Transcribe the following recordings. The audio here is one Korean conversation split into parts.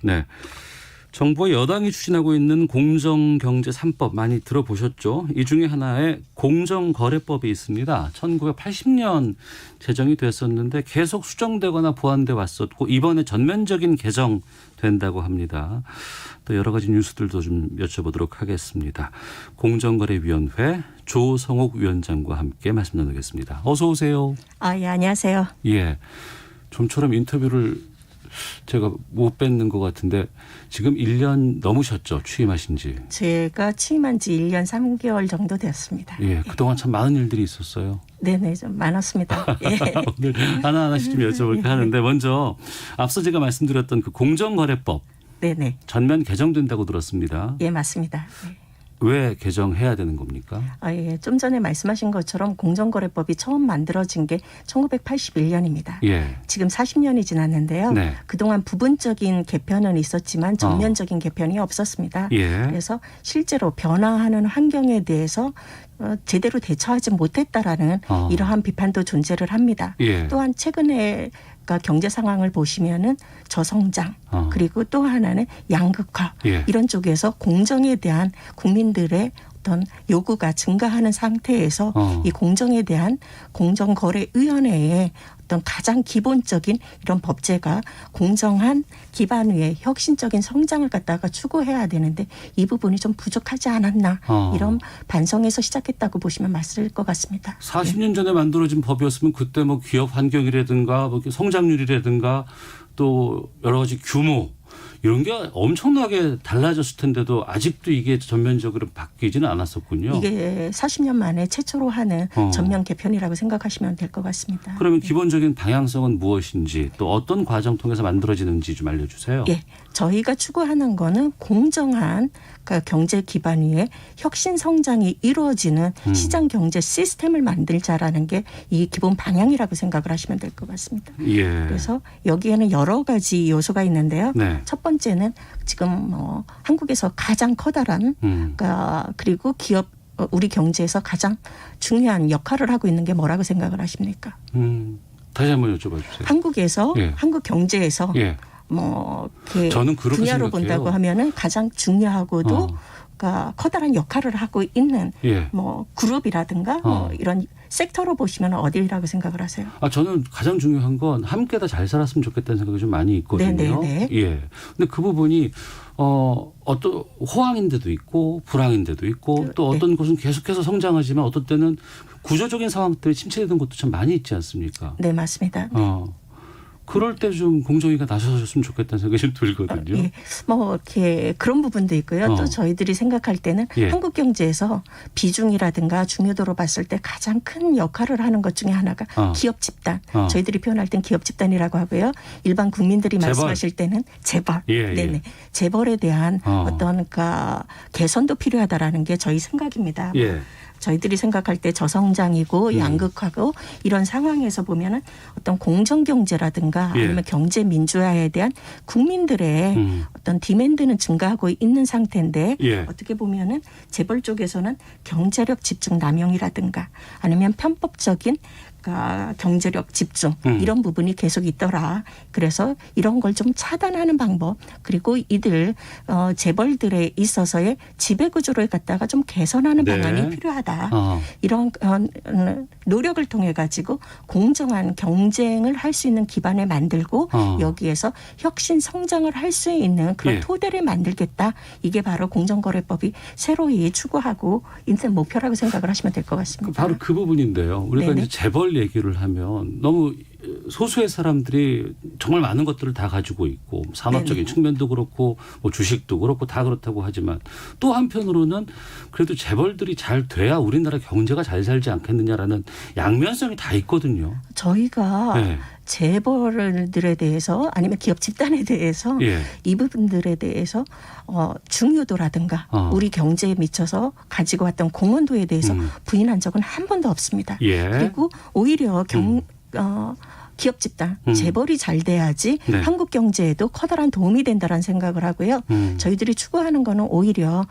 네. 정부와 여당이 추진하고 있는 공정경제 3법 많이 들어보셨죠? 이 중에 하나에 공정거래법이 있습니다. 1980년 제정이 됐었는데 계속 수정되거나 보완돼 왔었고 이번에 전면적인 개정된다고 합니다. 또 여러 가지 뉴스들도 좀 여쭤보도록 하겠습니다. 공정거래위원회 조성옥 위원장과 함께 말씀 나누겠습니다. 어서 오세요. 예, 안녕하세요. 예. 좀처럼 인터뷰를 제가 못 뵙는 것 같은데 지금 1년 넘으셨죠? 취임하신 지. 제가 취임한 지 1년 3개월 정도 되었습니다. 예, 그동안 참 많은 일들이 있었어요. 네네, 좀 많았습니다. 예. 오늘 하나하나씩 좀 여쭤볼까 하는데 먼저 앞서 제가 말씀드렸던 그 공정거래법 네네. 전면 개정된다고 들었습니다. 예, 맞습니다. 예. 왜 개정해야 되는 겁니까? 예. 좀 전에 말씀하신 것처럼 공정거래법이 처음 만들어진 게 1981년입니다. 예. 지금 40년이 지났는데요. 네. 그동안 부분적인 개편은 있었지만 전면적인 개편이 없었습니다. 예. 그래서 실제로 변화하는 환경에 대해서 제대로 대처하지 못했다라는 이러한 비판도 존재를 합니다. 예. 또한 최근에 경제 상황을 보시면은 저성장 그리고 또 하나는 양극화 예. 이런 쪽에서 공정에 대한 국민들의 어떤 요구가 증가하는 상태에서 이 공정에 대한 공정거래위원회의 어떤 가장 기본적인 이런 법제가 공정한 기반 위에 혁신적인 성장을 갖다가 추구해야 되는데 이 부분이 좀 부족하지 않았나 이런 반성에서 시작했다고 보시면 맞을 것 같습니다. 40년 전에 만들어진 법이었으면 그때 뭐 기업 환경이라든가 뭐 성장률이라든가 또 여러 가지 규모 이런 게 엄청나게 달라졌을 텐데도 아직도 이게 전면적으로 바뀌지는 않았었군요. 이게 40년 만에 최초로 하는 전면 개편이라고 생각하시면 될 것 같습니다. 그러면 기본적인 방향성은 무엇인지 또 어떤 과정 통해서 만들어지는지 좀 알려주세요. 예, 저희가 추구하는 거는 공정한 경제 기반 위에 혁신 성장이 이루어지는 시장 경제 시스템을 만들자라는 게 이 기본 방향이라고 생각을 하시면 될 것 같습니다. 예. 그래서 여기에는 여러 가지 요소가 있는데요. 네. 첫 번째는 지금 한국에서 가장 커다란 그리고 기업 우리 경제에서 가장 중요한 역할을 하고 있는 게 뭐라고 생각을 하십니까? 다시 한번 여쭤봐 주세요. 한국에서 예. 한국 경제에서 예. 이렇게 저는 그렇게 분야로 생각해요. 본다고 하면은 가장 중요하고도 커다란 역할을 하고 있는 예. 그룹이라든가 이런 섹터로 보시면 어디라고 생각을 하세요? 저는 가장 중요한 건 함께 다 잘 살았으면 좋겠다는 생각이 좀 많이 있거든요. 네네네. 예. 근데 그 부분이 어떤 호황인 데도 있고 불황인 데도 있고 또 어떤 곳은 계속해서 성장하지만 어떤 때는 구조적인 상황 때문에 침체되는 것도 참 많이 있지 않습니까? 네, 맞습니다. 그럴 때 좀 공정위가 나서줬으면 좋겠다는 생각이 좀 들거든요. 예. 이렇게 그런 부분도 있고요. 또 저희들이 생각할 때는 예. 한국 경제에서 비중이라든가 중요도로 봤을 때 가장 큰 역할을 하는 것 중에 하나가 기업 집단. 저희들이 표현할 땐 기업 집단이라고 하고요. 일반 국민들이 재벌. 말씀하실 때는 재벌. 예, 네네. 예. 재벌에 대한 어떤 개선도 필요하다라는 게 저희 생각입니다. 예. 저희들이 생각할 때 저성장이고 양극화고 이런 상황에서 보면은 어떤 공정경제라든가 예. 아니면 경제 민주화에 대한 국민들의 어떤 디맨드는 증가하고 있는 상태인데 예. 어떻게 보면은 재벌 쪽에서는 경제력 집중 남용이라든가 아니면 편법적인 경제력 집중 이런 부분이 계속 있더라. 그래서 이런 걸 좀 차단하는 방법 그리고 이들 재벌들에 있어서의 지배구조를 갖다가 좀 개선하는 네. 방안이 필요하다. 이런 노력을 통해 가지고 공정한 경쟁을 할 수 있는 기반을 만들고 여기에서 혁신 성장을 할 수 있는 그런 예. 토대를 만들겠다. 이게 바로 공정거래법이 새로이 추구하고 있는 목표라고 생각을 하시면 될 것 같습니다. 바로 그 부분인데요. 우리가 네네. 이제 재벌 얘기를 하면 너무 소수의 사람들이 정말 많은 것들을 다 가지고 있고 산업적인 네네. 측면도 그렇고 뭐 주식도 그렇고 다 그렇다고 하지만 또 한편으로는 그래도 재벌들이 잘 돼야 우리나라 경제가 잘 살지 않겠느냐라는 양면성이 다 있거든요. 저희가 네. 재벌들에 대해서 아니면 기업 집단에 대해서 예. 이 부분들에 대해서 중요도라든가 우리 경제에 미쳐서 가지고 왔던 공헌도에 대해서 부인한 적은 한 번도 없습니다. 예. 그리고 오히려 기업 집단, 재벌이 잘 돼야지 네. 한국 경제에도 커다란 도움이 된다라는 생각을 하고요. 저희들이 추구하는 거는 오히려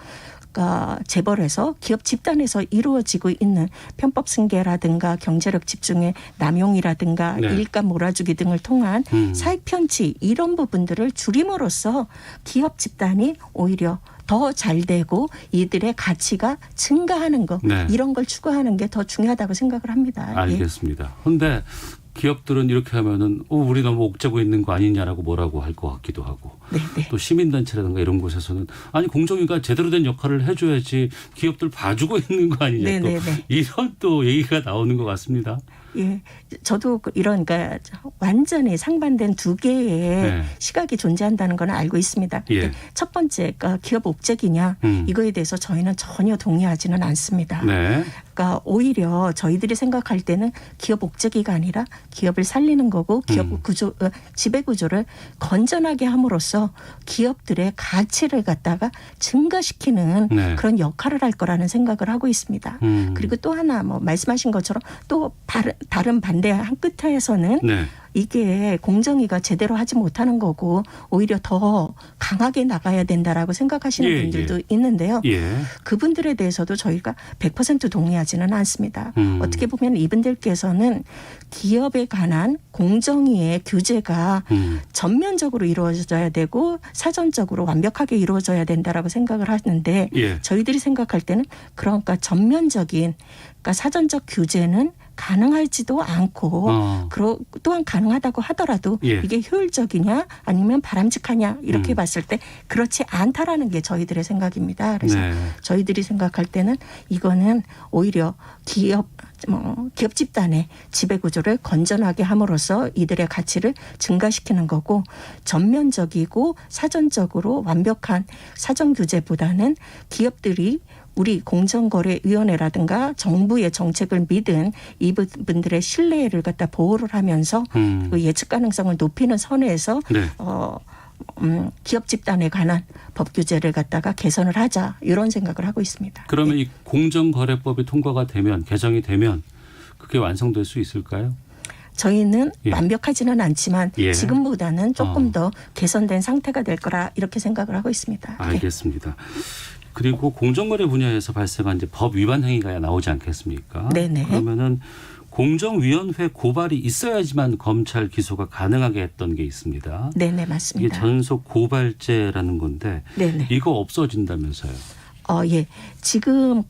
재벌에서 기업 집단에서 이루어지고 있는 편법 승계라든가 경제력 집중의 남용이라든가 네. 일감 몰아주기 등을 통한 사익 편취 이런 부분들을 줄임으로써 기업 집단이 오히려 더 잘 되고 이들의 가치가 증가하는 것 네. 이런 걸 추구하는 게 더 중요하다고 생각을 합니다. 알겠습니다. 그런데 기업들은 이렇게 하면은 우리 너무 옥죄고 있는 거 아니냐라고 뭐라고 할 것 같기도 하고 네네. 또 시민단체라든가 이런 곳에서는 아니 공정위가 제대로 된 역할을 해줘야지 기업들 봐주고 있는 거 아니냐 네네네. 또 이런 또 얘기가 나오는 것 같습니다. 예, 저도 이런 그러니까 완전히 상반된 두 개의 네. 시각이 존재한다는 건 알고 있습니다. 예. 근데 첫 번째가 기업 옥죄기냐 이거에 대해서 저희는 전혀 동의하지는 않습니다. 네. 그러니까 오히려 저희들이 생각할 때는 기업 옥죄기가 아니라 기업을 살리는 거고 기업 구조, 지배 구조를 건전하게 함으로써 기업들의 가치를 갖다가 증가시키는 네. 그런 역할을 할 거라는 생각을 하고 있습니다. 그리고 또 하나 뭐 말씀하신 것처럼 또 다른 반대 한 끝에서는 네. 이게 공정위가 제대로 하지 못하는 거고 오히려 더 강하게 나가야 된다라고 생각하시는 예, 분들도 있는데요. 예. 그분들에 대해서도 저희가 100% 동의하지는 않습니다. 어떻게 보면 이분들께서는 기업에 관한 공정위의 규제가 전면적으로 이루어져야 되고 사전적으로 완벽하게 이루어져야 된다라고 생각을 하는데 예. 저희들이 생각할 때는 그러니까 전면적인 그러니까 사전적 규제는 가능하지도 않고 또한 가능하다고 하더라도 예. 이게 효율적이냐 아니면 바람직하냐 이렇게 봤을 때 그렇지 않다라는 게 저희들의 생각입니다. 그래서 네. 저희들이 생각할 때는 이거는 오히려 기업 집단의 지배 구조를 건전하게 함으로써 이들의 가치를 증가시키는 거고 전면적이고 사전적으로 완벽한 사전 규제보다는 기업들이 우리 공정거래위원회라든가 정부의 정책을 믿은 이분들의 신뢰를 갖다 보호를 하면서 그 예측 가능성을 높이는 선에서 네. 기업 집단에 관한 법 규제를 갖다가 개선을 하자 이런 생각을 하고 있습니다. 그러면 이 공정거래법이 통과가 되면 개정이 되면 그게 완성될 수 있을까요? 저희는 예. 완벽하지는 않지만 예. 지금보다는 조금 더 개선된 상태가 될 거라 이렇게 생각을 하고 있습니다. 알겠습니다. 그리고 공정거래 분야에서 발생한 이제 법 위반 행위가 나오지 않겠습니까? 네네. 그러면은 공정위원회 고발이 있어야지만 검찰 기소가 가능하게 했던 게 있습니다. 네네 이게 맞습니다. 전속 고발제라는 건데 네네. 이거 없어진다면서요? 예. 지금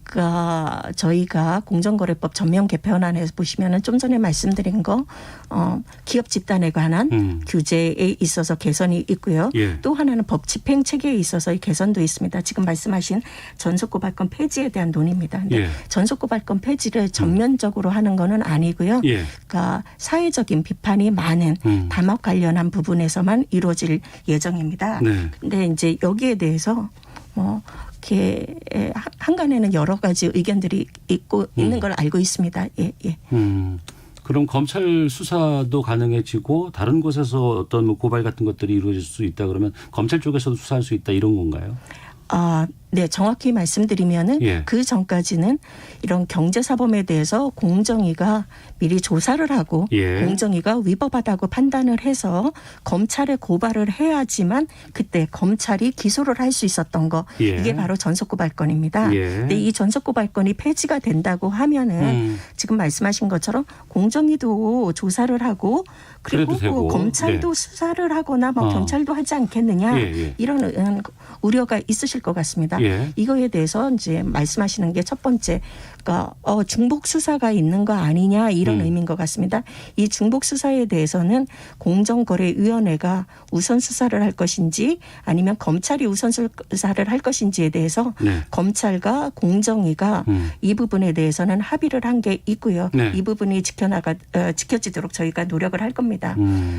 저희가 공정거래법 전면 개편안에서 보시면은 좀 전에 말씀드린 거 기업 집단에 관한 규제에 있어서 개선이 있고요. 예. 또 하나는 법 집행 체계에 있어서의 개선도 있습니다. 지금 말씀하신 전속고발권 폐지에 대한 논의입니다. 근데 예. 전속고발권 폐지를 전면적으로 하는 거는 아니고요. 예. 그러니까 사회적인 비판이 많은 담합 관련한 부분에서만 이루어질 예정입니다. 네. 근데 이제 여기에 대해서 이렇게 한간에는 여러 가지 의견들이 있는 걸 알고 있습니다. 예, 예. 그럼 검찰 수사도 가능해지고 다른 곳에서 어떤 뭐 고발 같은 것들이 이루어질 수 있다 그러면 검찰 쪽에서도 수사할 수 있다 이런 건가요? 네, 정확히 말씀드리면은 예. 그 전까지는 이런 경제사범에 대해서 공정위가 미리 조사를 하고 예. 공정위가 위법하다고 판단을 해서 검찰에 고발을 해야지만 그때 검찰이 기소를 할 수 있었던 거 예. 이게 바로 전속고발권입니다. 예. 근데 이 전속고발권이 폐지가 된다고 하면은 지금 말씀하신 것처럼 공정위도 조사를 하고 그리고 그래도 되고. 검찰도 네. 수사를 하거나 경찰도 하지 않겠느냐 예, 예. 이런 우려가 있으실 것 같습니다. 예. 이거에 대해서 이제 말씀하시는 게 첫 번째, 그러니까 중복 수사가 있는 거 아니냐 이런 의미인 것 같습니다. 이 중복 수사에 대해서는 공정거래위원회가 우선 수사를 할 것인지 아니면 검찰이 우선 수사를 할 것인지에 대해서 네. 검찰과 공정위가 이 부분에 대해서는 합의를 한 게 있고요. 네. 이 부분이 지켜지도록 저희가 노력을 할 겁니다.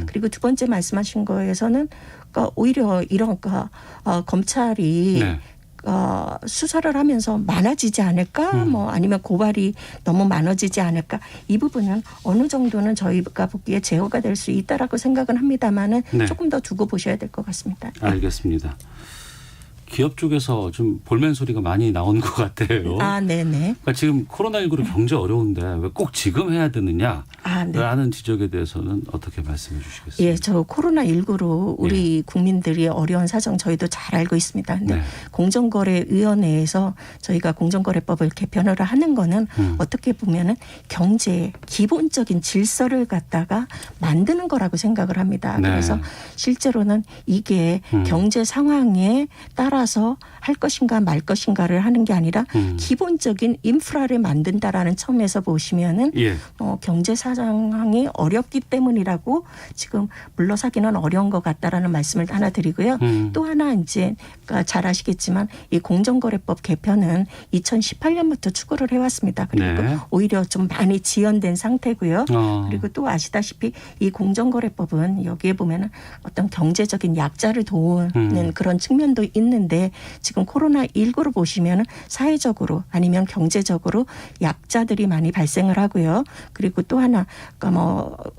그리고 두 번째 말씀하신 거에서는 그러니까 오히려 이런 검찰이 네. 수사를 하면서 많아지지 않을까 아니면 고발이 너무 많아지지 않을까 이 부분은 어느 정도는 저희가 보기에 제어가 될 수 있다라고 생각은 합니다만은 네. 조금 더 두고 보셔야 될 것 같습니다. 알겠습니다. 기업 쪽에서 좀 볼멘 소리가 많이 나온 것 같아요. 아, 네네. 그러니까 지금 코로나19로 경제 어려운데 왜 꼭 지금 해야 되느냐? 아, 네. 라는 지적에 대해서는 어떻게 말씀해 주시겠습니까? 예, 저 코로나19로 우리 국민들이 어려운 사정 저희도 잘 알고 있습니다. 근데 네. 공정거래위원회에서 저희가 공정거래법을 개편을 하는 거는 어떻게 보면은 경제의 기본적인 질서를 갖다가 만드는 거라고 생각을 합니다. 네. 그래서 실제로는 이게 경제 상황에 따라서 할 것인가 말 것인가를 하는 게 아니라 기본적인 인프라를 만든다라는 점에서 보시면은 예. 경제 상황이 어렵기 때문이라고 지금 물러서기는 어려운 것 같다라는 말씀을 하나 드리고요. 또 하나 이제 잘 아시겠지만 이 공정거래법 개편은 2018년부터 추구를 해왔습니다. 그리고 네. 오히려 좀 많이 지연된 상태고요. 어. 그리고 또 아시다시피 이 공정거래법은 여기에 보면은 어떤 경제적인 약자를 도우는 그런 측면도 있는데 지금 코로나19로 보시면은 사회적으로 아니면 경제적으로 약자들이 많이 발생을 하고요. 그리고 또 하나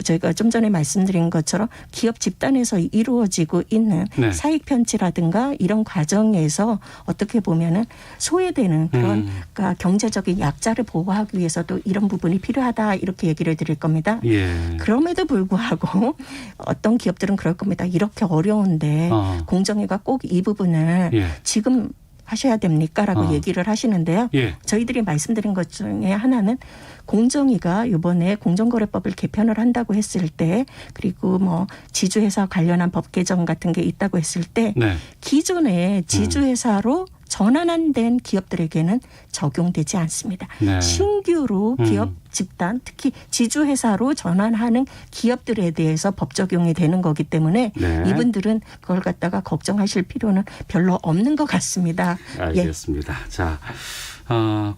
저희가 좀 전에 말씀드린 것처럼 기업 집단에서 이루어지고 있는 네. 사익 편취라든가 이런 과정에서 어떻게 보면은 소외되는 그런 그러니까 경제적인 약자를 보호하기 위해서도 이런 부분이 필요하다 이렇게 얘기를 드릴 겁니다. 예. 그럼에도 불구하고 어떤 기업들은 그럴 겁니다. 이렇게 어려운데 공정위가 꼭 이 부분을 예. 지금 하셔야 됩니까라고 얘기를 하시는데요. 예. 저희들이 말씀드린 것 중에 하나는 공정위가 이번에 공정거래법을 개편을 한다고 했을 때 그리고 지주회사 관련한 법 개정 같은 게 있다고 했을 때 네. 기존의 지주회사로 전환된 기업들에게는 적용되지 않습니다. 네. 신규로 기업 집단 특히 지주회사로 전환하는 기업들에 대해서 법 적용이 되는 거기 때문에 네. 이분들은 그걸 갖다가 걱정하실 필요는 별로 없는 것 같습니다. 알겠습니다. 자,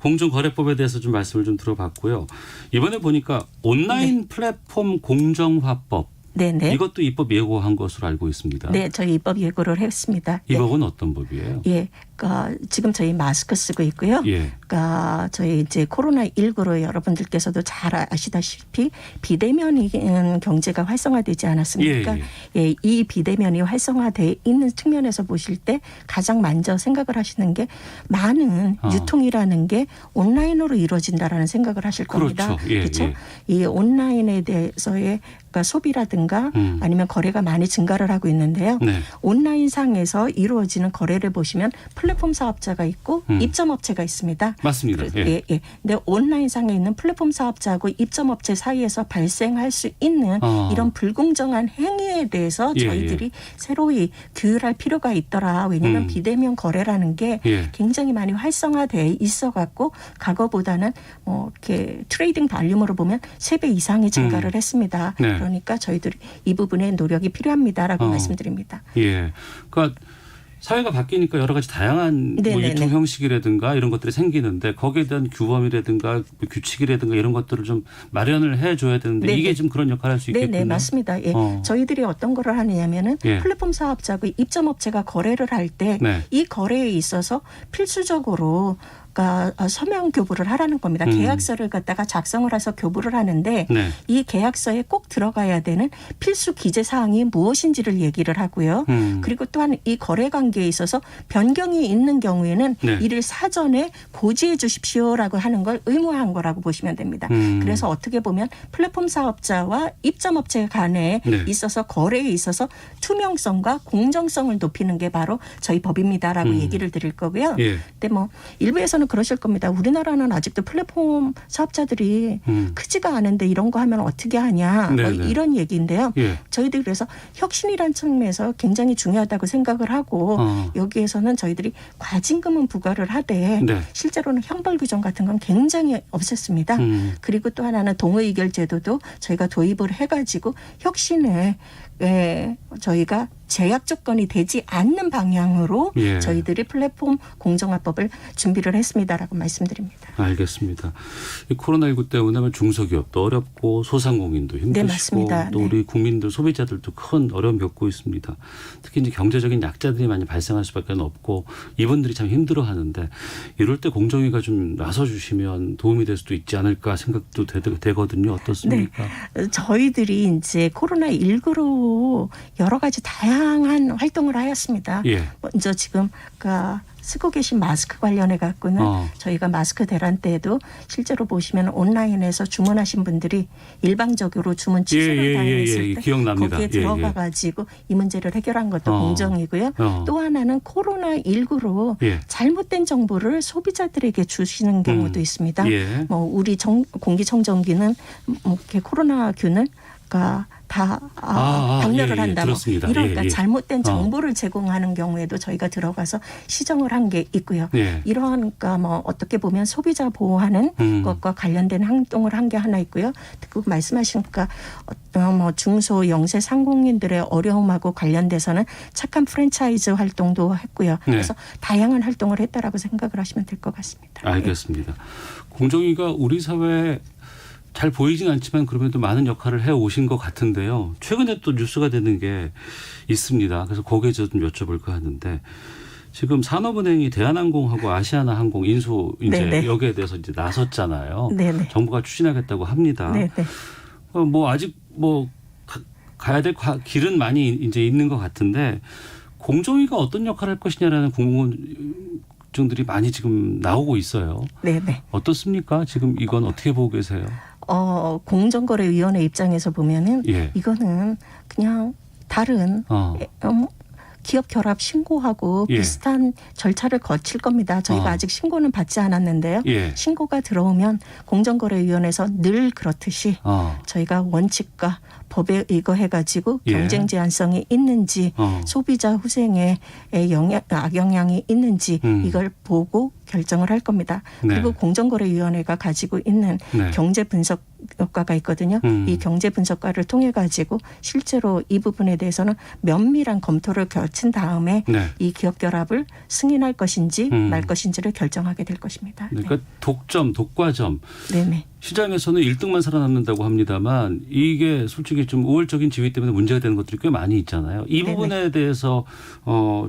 공정거래법에 대해서 좀 말씀을 좀 들어봤고요. 이번에 보니까 온라인 플랫폼 공정화법 네네. 이것도 입법 예고한 것으로 알고 있습니다. 네, 저희 입법 예고를 했습니다. 이 법은 어떤 법이에요? 예, 그러니까 지금 저희 마스크 쓰고 있고요. 예. 그러니까 저희 이제 코로나19로 여러분들께서도 잘 아시다시피 비대면 경제가 활성화되지 않았습니까? 예, 이 비대면이 활성화돼 있는 측면에서 보실 때 가장 먼저 생각을 하시는 게 많은 유통이라는 게 온라인으로 이루어진다라는 생각을 하실 겁니다. 그렇죠. 예, 그렇죠? 예. 이 온라인에 대해서의 그러니까 소비라든가 아니면 거래가 많이 증가를 하고 있는데요. 네. 온라인상에서 이루어지는 거래를 보시면 플랫폼 사업자가 있고 입점업체가 있습니다. 맞습니다. 예. 근데 온라인상에 있는 플랫폼 사업자하고 입점업체 사이에서 발생할 수 있는 이런 불공정한 행위에 대해서 저희들이 새로이 규율할 필요가 있더라. 왜냐하면 비대면 거래라는 게 굉장히 많이 활성화돼 있어갖고 과거보다는 이렇게 트레이딩 발륨으로 보면 3배 이상이 증가를 했습니다. 네. 그러니까 저희들이 이 부분에 노력이 필요합니다라고 말씀드립니다. 예. 그러니까 사회가 바뀌니까 여러 가지 다양한 유통 형식이라든가 이런 것들이 생기는데 거기에 대한 규범이라든가 규칙이라든가 이런 것들을 좀 마련을 해줘야 되는데 네네. 이게 좀 그런 역할을 할 수 있겠군요. 네, 맞습니다. 예. 저희들이 어떤 거를 하느냐면은 플랫폼 사업자고 입점업체가 거래를 할 때 이 거래에 있어서 필수적으로 그러니까 서명 교부를 하라는 겁니다. 계약서를 갖다가 작성을 해서 교부를 하는데 이 계약서에 꼭 들어가야 되는 필수 기재 사항이 무엇인지를 얘기를 하고요. 그리고 또한 이 거래 관계에 있어서 변경이 있는 경우에는 이를 사전에 고지해 주십시오라고 하는 걸 의무화한 거라고 보시면 됩니다. 그래서 어떻게 보면 플랫폼 사업자와 입점업체 간에 있어서 거래에 있어서 투명성과 공정성을 높이는 게 바로 저희 법입니다라고 얘기를 드릴 거고요. 근데 일부에서는 그러실 겁니다. 우리나라는 아직도 플랫폼 사업자들이 크지가 않은데 이런 거 하면 어떻게 하냐. 이런 얘기인데요. 저희들이 그래서 혁신이라는 측면에서 굉장히 중요하다고 생각을 하고 여기에서는 저희들이 과징금은 부과를 하되 실제로는 형벌 규정 같은 건 굉장히 없앴습니다. 그리고 또 하나는 동의의결 제도도 저희가 도입을 해가지고 혁신을 저희가 제약 조건이 되지 않는 방향으로 저희들이 플랫폼 공정화법을 준비를 했습니다. 않습니다라고 말씀드립니다. 알겠습니다. 이 코로나19 때문에 중소기업도 어렵고 소상공인도 힘드시고 네, 맞습니다. 또 우리 국민들 소비자들도 큰 어려움 겪고 있습니다. 특히 이제 경제적인 약자들이 많이 발생할 수밖에 없고 이분들이 참 힘들어하는데 이럴 때 공정위가 좀 나서주시면 도움이 될 수도 있지 않을까 생각도 되거든요. 어떻습니까? 네, 저희들이 이제 코로나19로 여러 가지 다양한 활동을 하였습니다. 예. 먼저 지금 쓰고 계신 마스크 관련해 갖고는 저희가 마스크 대란 때에도 실제로 보시면 온라인에서 주문하신 분들이 일방적으로 주문 취소를 당했을 때 기억납니다. 거기에 들어가 가지고 이 문제를 해결한 것도 공정이고요. 또 하나는 코로나19로 잘못된 정보를 소비자들에게 주시는 경우도 있습니다. 우리 공기청정기는 이렇게 코로나균을 다 박멸을 한다. 이런 잘못된 정보를 제공하는 경우에도 저희가 들어가서 시정을 한 게 있고요. 이러한 어떻게 보면 소비자 보호하는 것과 관련된 행동을 한 게 하나 있고요. 그 말씀하시니까 중소 영세 상공인들의 어려움하고 관련돼서는 착한 프랜차이즈 활동도 했고요. 그래서 다양한 활동을 했다라고 생각을 하시면 될 것 같습니다. 알겠습니다. 공정위가 우리 사회에 잘 보이진 않지만 그럼에도 많은 역할을 해오신 것 같은데요. 최근에 또 뉴스가 되는 게 있습니다. 그래서 거기에 좀 여쭤볼까 하는데 지금 산업은행이 대한항공하고 아시아나항공 인수 이제 여기에 대해서 이제 나섰잖아요. 정부가 추진하겠다고 합니다. 아직 가야 될 길은 많이 이제 있는 것 같은데 공정위가 어떤 역할을 할 것이냐라는 궁금증들이 많이 지금 나오고 있어요. 어떻습니까? 지금 이건 어떻게 보고 계세요? 공정거래위원회 입장에서 보면은 이거는 그냥 다른 기업 결합 신고하고 비슷한 절차를 거칠 겁니다. 저희가 아직 신고는 받지 않았는데요. 신고가 들어오면 공정거래위원회에서 늘 그렇듯이 저희가 원칙과 법에 의거해가지고 경쟁 제한성이 있는지 소비자 후생에 악영향이 있는지 이걸 보고 결정을 할 겁니다. 그리고 공정거래위원회가 가지고 있는 경제 분석과가 있거든요. 이 경제 분석과를 통해 가지고 실제로 이 부분에 대해서는 면밀한 검토를 거친 다음에 이 기업 결합을 승인할 것인지 말 것인지를 결정하게 될 것입니다. 그러니까 독과점. 시장에서는 1등만 살아남는다고 합니다만 이게 솔직히 좀 우월적인 지위 때문에 문제가 되는 것들이 꽤 많이 있잖아요. 이 부분에 대해서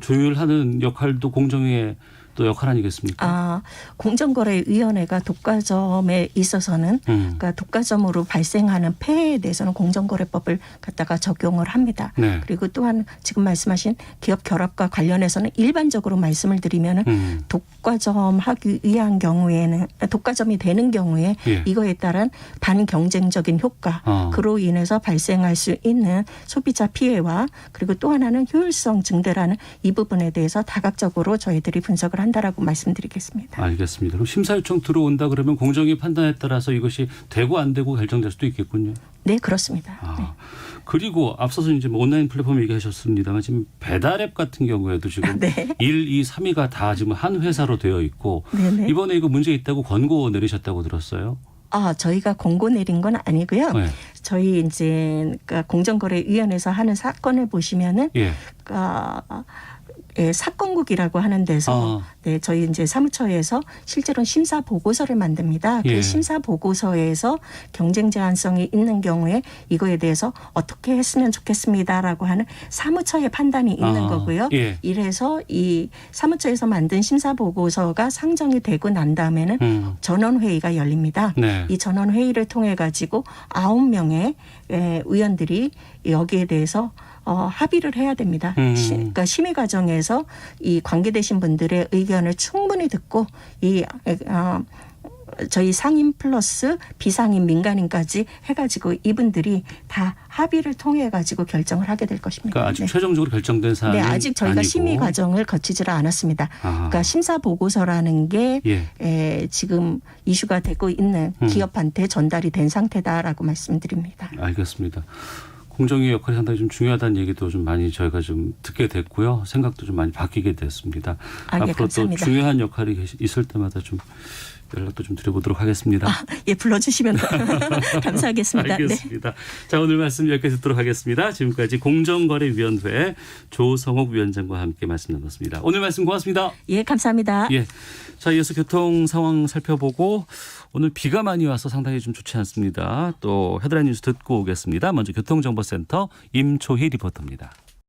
조율하는 역할도 공정위의 또 역할 아니겠습니까? 공정거래위원회가 독과점에 있어서는 그러니까 독과점으로 발생하는 폐해에 대해서는 공정거래법을 갖다가 적용을 합니다. 그리고 또한 지금 말씀하신 기업 결합과 관련해서는 일반적으로 말씀을 드리면은 독과점하기 위한 경우에는 독과점이 되는 경우에 이거에 따른 반경쟁적인 효과 그로 인해서 발생할 수 있는 소비자 피해와 그리고 또 하나는 효율성 증대라는 이 부분에 대해서 다각적으로 저희들이 분석을 한다라고 말씀드리겠습니다. 알겠습니다. 그럼 심사 요청 들어온다 그러면 공정위 판단에 따라서 이것이 되고 안 되고 결정될 수도 있겠군요. 네, 그렇습니다. 그리고 앞서서 이제 온라인 플랫폼 얘기하셨습니다만 지금 배달앱 같은 경우에도 지금 1, 2, 3위가 다 지금 한 회사로 되어 있고 이번에 이거 문제 있다고 권고 내리셨다고 들었어요. 저희가 권고 내린 건 아니고요. 저희 이제 공정거래위원회에서 하는 사건을 보시면은 사건국이라고 하는 데서 저희 이제 사무처에서 실제로 심사 보고서를 만듭니다. 그 심사 보고서에서 경쟁 제한성이 있는 경우에 이거에 대해서 어떻게 했으면 좋겠습니다라고 하는 사무처의 판단이 있는 거고요. 이래서 이 사무처에서 만든 심사 보고서가 상정이 되고 난 다음에는 전원 회의가 열립니다. 이 전원 회의를 통해 가지고 9명의 의원들이 여기에 대해서 합의를 해야 됩니다. 그러니까 심의 과정에서 이 관계되신 분들의 의견을 충분히 듣고 저희 상임 플러스 비상임 민간인까지 해가지고 이분들이 다 합의를 통해 가지고 결정을 하게 될 것입니다. 그러니까 아직 최종적으로 결정된 사안은 아직 저희가 아니고. 심의 과정을 거치지를 않았습니다. 그러니까 심사 보고서라는 게 지금 이슈가 되고 있는 기업한테 전달이 된 상태다라고 말씀드립니다. 알겠습니다. 공정위 역할이 상당히 좀 중요하다는 얘기도 좀 많이 저희가 좀 듣게 됐고요. 생각도 좀 많이 바뀌게 됐습니다. 앞으로 감사합니다. 또 중요한 역할이 있을 때마다 좀 연락도 좀 드려보도록 하겠습니다. 불러주시면 감사하겠습니다. 알겠습니다. 자, 오늘 말씀 여기까지 듣도록 하겠습니다. 지금까지 공정거래위원회 조성옥 위원장과 함께 말씀 나눴습니다. 오늘 말씀 고맙습니다. 감사합니다. 자, 이어서 교통 상황 살펴보고 오늘 비가 많이 와서 상당히 좀 좋지 않습니다. 또 헤드라인 뉴스 듣고 오겠습니다. 먼저 교통정보센터 임초희 리포터입니다.